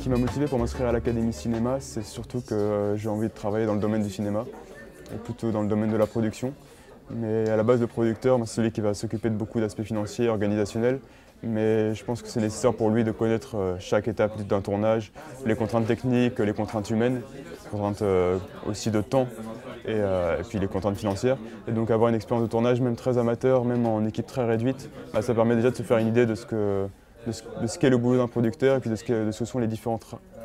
qui m'a motivé pour m'inscrire à l'Académie Cinéma, c'est surtout que j'ai envie de travailler dans le domaine du cinéma, et plutôt dans le domaine de la production. Mais à la base, le producteur, c'est celui qui va s'occuper de beaucoup d'aspects financiers, organisationnels, mais je pense que c'est nécessaire pour lui de connaître chaque étape d'un tournage, les contraintes techniques, les contraintes humaines, les contraintes aussi de temps et puis les contraintes financières. Et donc avoir une expérience de tournage, même très amateur, même en équipe très réduite, ça permet déjà de se faire une idée de ce qu'est le boulot d'un producteur et puis de ce que sont les différents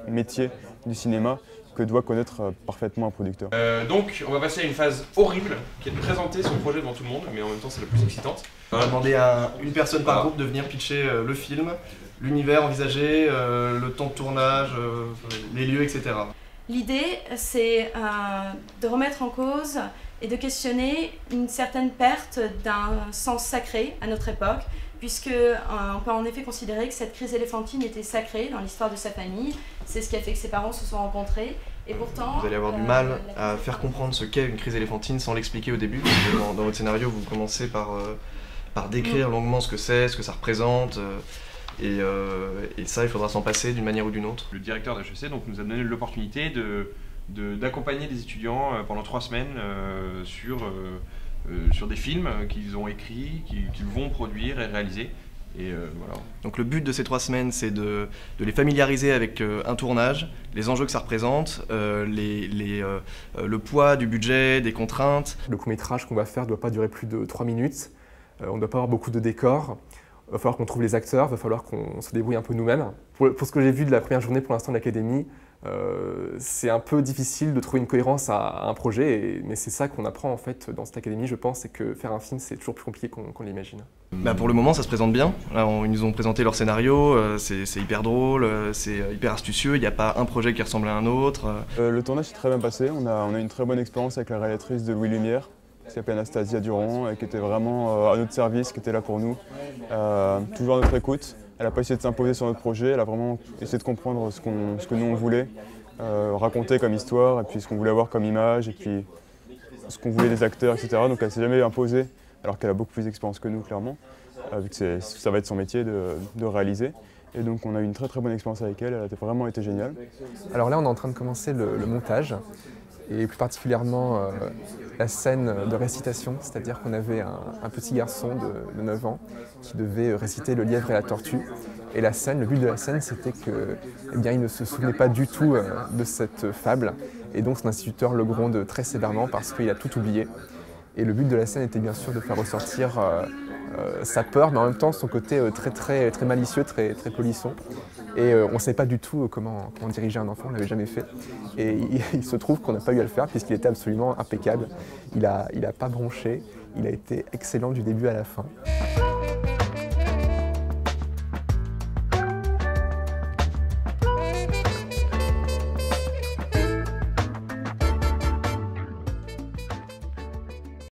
métiers du cinéma que doit connaître parfaitement un producteur. Donc on va passer à une phase horrible qui est de présenter son projet devant tout le monde, mais en même temps c'est la plus excitante. On va demander à une personne par groupe de venir pitcher le film, l'univers envisagé, le temps de tournage, les lieux, etc. L'idée, c'est de remettre en cause et de questionner une certaine perte d'un sens sacré à notre époque, puisqu'on peut en effet considérer que cette crise éléphantine était sacrée dans l'histoire de sa famille. C'est ce qui a fait que ses parents se sont rencontrés. Et pourtant, vous allez avoir du mal à faire comprendre ce qu'est une crise éléphantine sans l'expliquer au début. Dans votre scénario, vous commencez par décrire longuement ce que c'est, ce que ça représente. Et ça, il faudra s'en passer d'une manière ou d'une autre. Le directeur d'HEC nous a donné l'opportunité d'accompagner des étudiants pendant 3 semaines sur des films qu'ils ont écrits, qu'ils vont produire et réaliser. Et voilà. Donc le but de ces 3 semaines, c'est de les familiariser avec un tournage, les enjeux que ça représente, le poids du budget, des contraintes. Le court-métrage qu'on va faire ne doit pas durer plus de 3 minutes. On ne doit pas avoir beaucoup de décors. Il va falloir qu'on trouve les acteurs, il va falloir qu'on se débrouille un peu nous-mêmes. Pour ce que j'ai vu de la première journée pour l'instant de l'Académie, c'est un peu difficile de trouver une cohérence à un projet, mais c'est ça qu'on apprend en fait dans cette Académie, je pense, c'est que faire un film c'est toujours plus compliqué qu'on l'imagine. Pour le moment ça se présente bien, là, ils nous ont présenté leur scénario, c'est hyper drôle, c'est hyper astucieux, il n'y a pas un projet qui ressemble à un autre. Le tournage s'est très bien passé, on a une très bonne expérience avec la réalisatrice de Louis Lumière, qui s'appelle Anastasia Durand, et qui était vraiment à notre service, qui était là pour nous, toujours à notre écoute. Elle n'a pas essayé de s'imposer sur notre projet, elle a vraiment essayé de comprendre ce que nous on voulait raconter comme histoire, et puis ce qu'on voulait avoir comme image, et puis ce qu'on voulait des acteurs, etc. Donc elle ne s'est jamais imposée, alors qu'elle a beaucoup plus d'expérience que nous, clairement, vu que ça va être son métier de réaliser. Et donc on a eu une très très bonne expérience avec elle, elle a vraiment été géniale. Alors là on est en train de commencer le montage, et plus particulièrement la scène de récitation, c'est-à-dire qu'on avait un petit garçon de 9 ans qui devait réciter Le lièvre et la tortue. Et le but de la scène, c'était qu'il ne se souvenait pas du tout de cette fable. Et donc son instituteur le gronde très sévèrement parce qu'il a tout oublié. Et le but de la scène était bien sûr de faire ressortir sa peur, mais en même temps son côté très malicieux, très polisson. Et on ne savait pas du tout comment diriger un enfant, on ne l'avait jamais fait. Et il se trouve qu'on n'a pas eu à le faire puisqu'il était absolument impeccable. Il a pas bronché, il a été excellent du début à la fin.